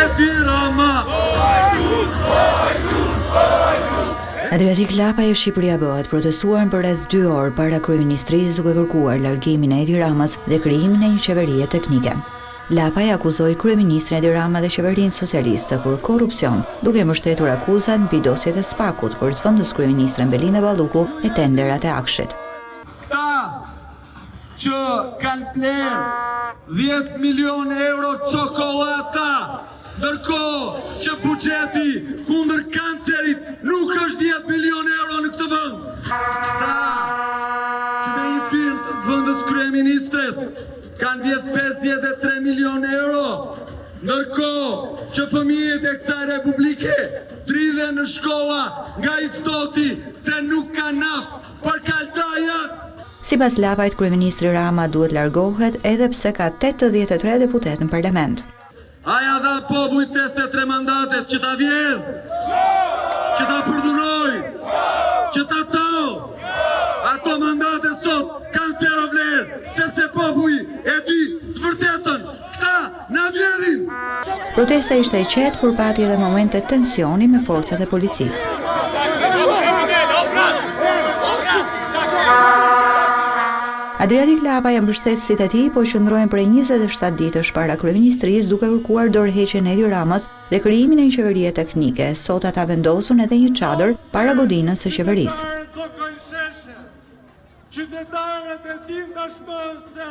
Edi Rama. Adriatik Lapaj e Shqipëria Bëhet protestuan për rreth 2 orë para kryeministrisë duke kërkuar largimin e Edi Ramës dhe krijimin e një qeverie teknike. Lapaj akuzoi kryeministrin Edi Rama dhe qeverinë socialiste për korrupsion, duke mbështetur akuzat mbi dosjet e SPAK-ut për zvendës kryeministren Belinda Balluku e tenderat e Akshit. Këta që kanë pler 10 milion euro çokolata, ndërkohë që buxheti kundër kancerit nuk është 10 milion euro në këtë vend. Këta që me një firmë të zvendës kryeministres kanë vjet 53 milion euro, ndërkohë që fëmijët e kësaj republike dridhen në shkolla nga i ftohti se nuk ka naftë për kaltajat. Sipas Lapajt, kryeministri Rama duhet largohet edhe pse ka 83 deputet në parlament. Aja dha popujt 83 mandatet që ta vjedh, që ta përdhunoj, që ta tau. Ato mandate sot kanë zero vlerë, sepse popuji e di të vërtetën, këta na vjedhin. Protesta ishte e qetë, por pati edhe momente tensioni me forcat e policisë. Adriatik Lapaj e mbështetësit e tij po qëndrojnë prej 27 ditësh para kryeministrisë duke kërkuar dorëheqjen e Edi Ramës dhe krijimin e një qeverie teknike. Sot ata vendosën edhe një çadër para godinës së qeverisë. Qytetarët e din tashmë se